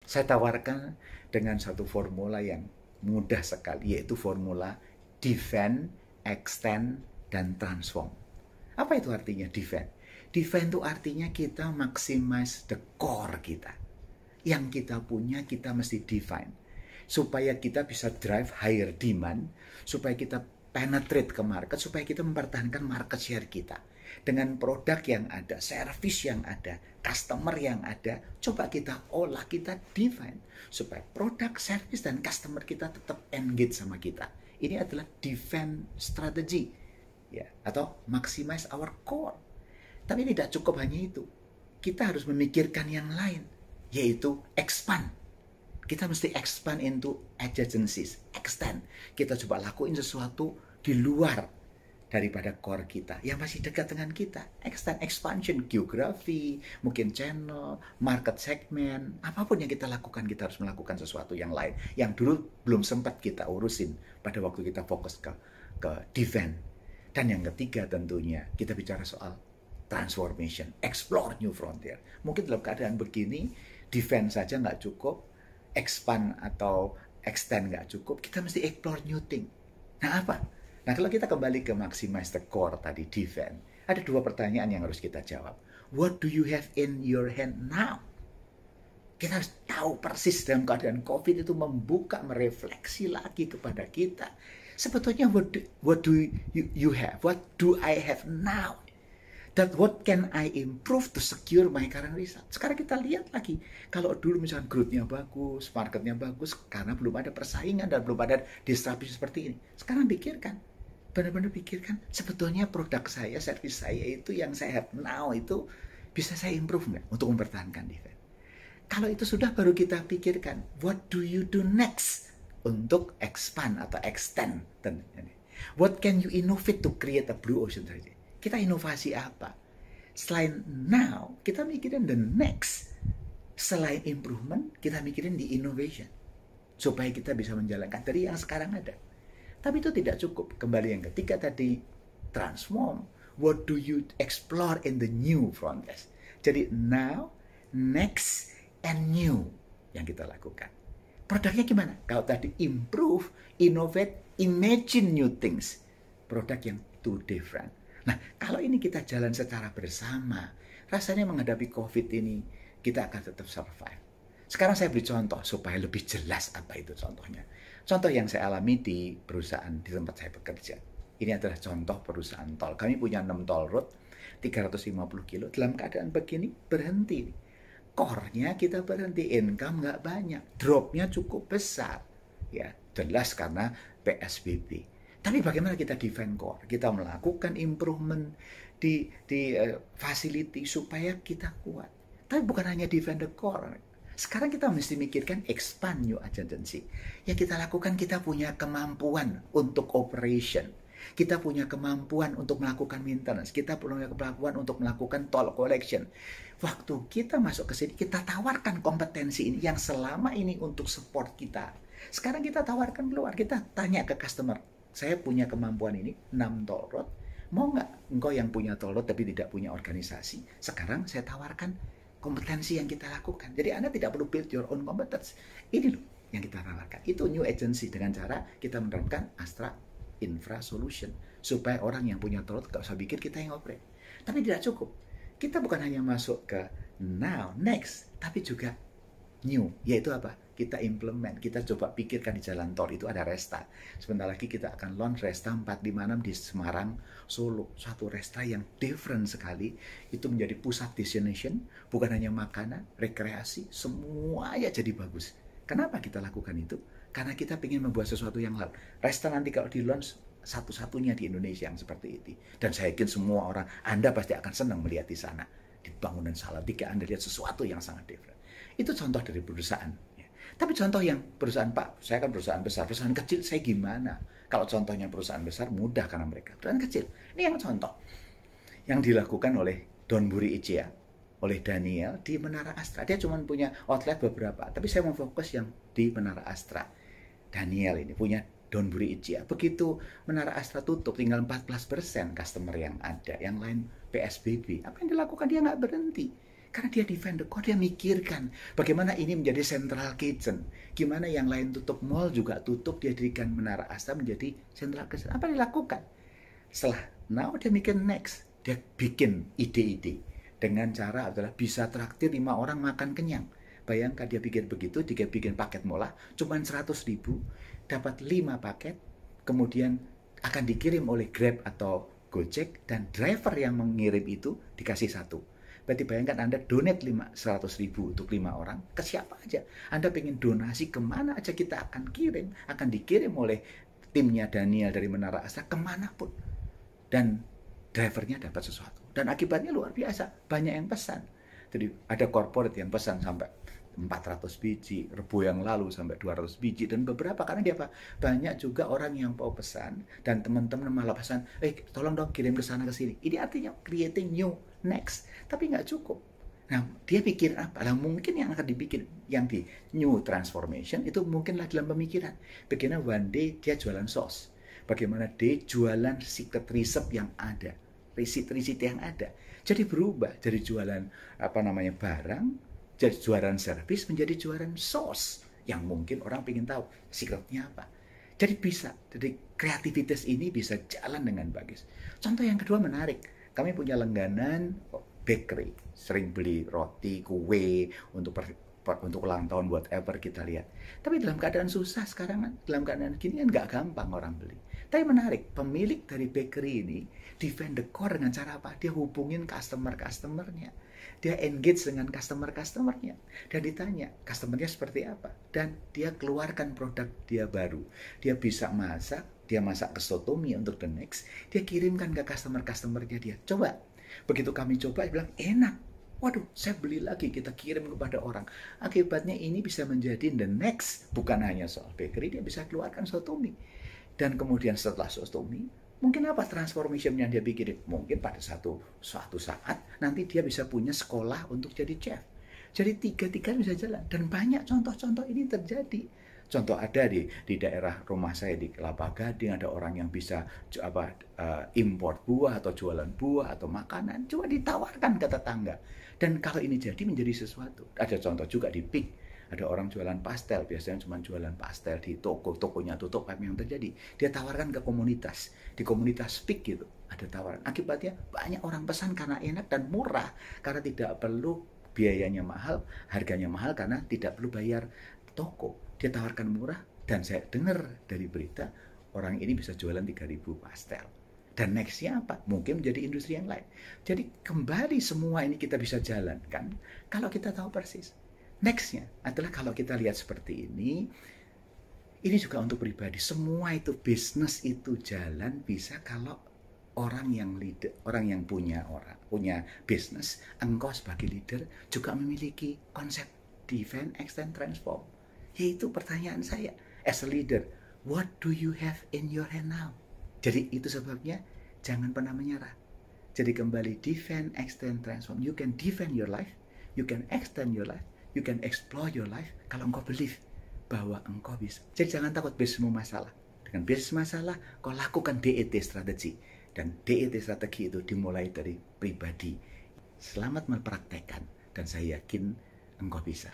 Saya tawarkan dengan satu formula yang mudah sekali, yaitu formula defend, extend, dan transform. Apa itu artinya defend? Defend itu artinya kita maximize the core kita. Yang kita punya kita mesti define. Supaya kita bisa drive higher demand, supaya kita penetrate ke market, supaya kita mempertahankan market share kita. Dengan produk yang ada, service yang ada, customer yang ada, coba kita olah, kita define. Supaya produk, service, dan customer kita tetap engage sama kita. Ini adalah defend strategy. Ya, atau maximize our core. Tapi tidak cukup hanya itu. Kita harus memikirkan yang lain, yaitu expand. Kita mesti expand into adjacencies, extend. Kita coba lakuin sesuatu di luar daripada core kita, yang masih dekat dengan kita. Extend, expansion, geografi, mungkin channel, market segment, apapun yang kita lakukan, kita harus melakukan sesuatu yang lain, yang dulu belum sempat kita urusin pada waktu kita fokus ke defend. Dan yang ketiga tentunya, kita bicara soal transformation, explore new frontier. Mungkin dalam keadaan begini, defend saja nggak cukup, expand atau extend nggak cukup, kita mesti explore new thing. Nah apa? Nah kalau kita kembali ke maximize the core tadi, defend, ada dua pertanyaan yang harus kita jawab. What do you have in your hand now? Kita harus tahu persis dalam keadaan COVID itu membuka, merefleksi lagi kepada kita. Sebetulnya what do you have? What do I have now? That what can I improve to secure my current result? Sekarang kita lihat lagi. Kalau dulu misalkan growth-nya bagus, market-nya bagus, karena belum ada persaingan dan belum ada disrupsi seperti ini. Sekarang pikirkan. Benar-benar pikirkan. Sebetulnya produk saya, service saya itu yang saya have now itu bisa saya improve nggak untuk mempertahankan defense? Kalau itu sudah baru kita pikirkan. What do you do next? Untuk expand atau extend. What can you innovate to create a blue ocean strategy? Kita inovasi apa? Selain now, kita mikirin the next. Selain improvement, kita mikirin di innovation. Supaya kita bisa menjalankan dari yang sekarang ada. Tapi itu tidak cukup. Kembali yang ketiga tadi, transform. What do you explore in the new frontiers? Jadi now, next, and new yang kita lakukan. Produknya gimana? Kalau tadi improve, innovate, imagine new things. Produk yang too different. Nah, kalau ini kita jalan secara bersama, rasanya menghadapi COVID ini, kita akan tetap survive. Sekarang saya beri contoh supaya lebih jelas apa itu contohnya. Contoh yang saya alami di perusahaan di tempat saya bekerja. Ini adalah contoh perusahaan tol. Kami punya 6 toll road, 350 kilo. Dalam keadaan begini, berhenti. Core-nya kita berhenti, income nggak banyak. Drop-nya cukup besar. Ya, jelas karena PSBB. Tapi bagaimana kita defend core? Kita melakukan improvement di facility supaya kita kuat. Tapi bukan hanya defend the core. Sekarang kita mesti mikirkan expand new adjacency. Yang kita lakukan, kita punya kemampuan untuk operation. Kita punya kemampuan untuk melakukan maintenance. Kita punya kemampuan untuk melakukan toll collection. Waktu kita masuk ke sini, kita tawarkan kompetensi ini yang selama ini untuk support kita. Sekarang kita tawarkan keluar. Kita tanya ke customer. Saya punya kemampuan ini, 6 toll road. Mau nggak engkau yang punya toll road tapi tidak punya organisasi? Sekarang saya tawarkan kompetensi yang kita lakukan. Jadi Anda tidak perlu build your own competence. Ini loh yang kita tawarkan. Itu new agency dengan cara kita menerapkan Astra Infra Solution. Supaya orang yang punya toll road nggak usah pikir kita yang operate. Tapi tidak cukup. Kita bukan hanya masuk ke now, next, tapi juga new. Yaitu apa? Kita implement, kita coba pikirkan di jalan tol itu ada Resta. Sebentar lagi kita akan launch Resta 456 di Semarang, Solo. Suatu Resta yang different sekali. Itu menjadi pusat destination, bukan hanya makanan, rekreasi, semuanya jadi bagus. Kenapa kita lakukan itu? Karena kita ingin membuat sesuatu yang lain. Resta nanti kalau di launch, satu-satunya di Indonesia yang seperti itu. Dan saya yakin semua orang, Anda pasti akan senang melihat di sana. Di bangunan Salatiga, Anda lihat sesuatu yang sangat different. Itu contoh dari perusahaan. Tapi contoh yang perusahaan Pak, saya kan perusahaan besar, perusahaan kecil saya gimana? Kalau contohnya perusahaan besar mudah karena mereka perusahaan kecil. Ini yang contoh yang dilakukan oleh Don Buri Ijia, oleh Daniel di Menara Astra. Dia cuma punya outlet beberapa, tapi saya mau fokus yang di Menara Astra. Daniel ini punya Don Buri Ijia. Begitu Menara Astra tutup, tinggal 14% customer yang ada, yang lain PSBB. Apa yang dilakukan? Dia nggak berhenti. Karena dia defend the core, dia mikirkan bagaimana ini menjadi central kitchen. Gimana yang lain tutup, mall juga tutup, dia jadikan Menara Asta menjadi central kitchen. Apa dilakukan? Setelah now dia mikir next. Dia bikin ide-ide. Dengan cara adalah bisa traktir 5 orang makan kenyang. Bayangkan dia pikir begitu, dia bikin paket mola, cuma 100.000, dapat 5 paket, kemudian akan dikirim oleh Grab atau Gojek, dan driver yang mengirim itu dikasih 1. Berarti bayangkan Anda donate 100.000 untuk 5 orang, ke siapa aja. Anda pengen donasi kemana aja kita akan kirim, akan dikirim oleh timnya Daniel dari Menara Asta kemanapun. Dan drivernya dapat sesuatu. Dan akibatnya luar biasa, banyak yang pesan. Jadi ada corporate yang pesan sampai 400 biji, Rebo yang lalu sampai 200 biji, dan beberapa karena dia banyak juga orang yang mau pesan, dan teman-teman malah pesan, tolong dong kirim ke sana ke sini. Ini artinya creating new next, tapi nggak cukup. Nah, dia pikir apa? Nah, mungkin yang akan dibikin, yang di new transformation, itu mungkinlah dalam pemikiran. Bagaimana one day dia jualan sauce, bagaimana dia jualan secret recipe yang ada, receipt yang ada. Jadi berubah, dari jualan barang, jadi jualan servis menjadi jualan sauce yang mungkin orang ingin tahu secretnya apa. Jadi bisa, jadi kreativitas ini bisa jalan dengan bagus. Contoh yang kedua menarik, kami punya langganan bakery, sering beli roti, kue untuk ulang tahun, whatever kita lihat. Tapi dalam keadaan susah sekarang, dalam keadaan gini kan nggak gampang orang beli. Tapi menarik, pemilik dari bakery ini defend the core dengan cara apa? Dia hubungin customer-customernya. Dia engage dengan customer-customernya. Dan ditanya, customernya seperti apa? Dan dia keluarkan produk dia baru. Dia bisa masak, dia masak kesotomi untuk the next. Dia kirimkan ke customer-customernya dia. Coba. Begitu kami coba, dia bilang, enak. Waduh, saya beli lagi, kita kirim kepada orang. Akibatnya ini bisa menjadi the next. Bukan hanya soal bakery, dia bisa keluarkan sotomi. Dan kemudian setelah sotomi, mungkin apa transformation yang dia pikirin? Mungkin pada suatu saat nanti dia bisa punya sekolah untuk jadi chef. Jadi tiga-tiga bisa jalan. Dan banyak contoh-contoh ini terjadi. Contoh ada di daerah rumah saya di Kelapa Gading, ada orang yang bisa import buah atau jualan buah atau makanan. Coba ditawarkan ke tetangga. Dan kalau ini jadi menjadi sesuatu. Ada contoh juga di PIK. Ada orang jualan pastel, biasanya cuma jualan pastel di toko, tokonya tutup, apa yang terjadi? Dia tawarkan ke komunitas, di komunitas PIK gitu, ada tawaran. Akibatnya banyak orang pesan karena enak dan murah, karena tidak perlu biayanya mahal, harganya mahal karena tidak perlu bayar toko. Dia tawarkan murah, dan saya dengar dari berita, orang ini bisa jualan 3.000 pastel. Dan nextnya apa? Mungkin menjadi industri yang lain. Jadi kembali semua ini kita bisa jalankan, kalau kita tahu persis. Nextnya adalah kalau kita lihat seperti ini juga untuk pribadi. Semua itu bisnis itu jalan bisa kalau orang yang leader, orang yang punya bisnis, engkau sebagai leader juga memiliki konsep defend, extend, transform. Yaitu pertanyaan saya, as a leader, what do you have in your hand now? Jadi itu sebabnya jangan pernah menyerah. Jadi kembali defend, extend, transform. You can defend your life, you can extend your life, you can explore your life kalau engkau believe bahwa engkau bisa. Jadi jangan takut bisnismu masalah. Dengan bisnis masalah, kau lakukan DET strategi. Dan DET strategi itu dimulai dari pribadi. Selamat mempraktekkan dan saya yakin engkau bisa.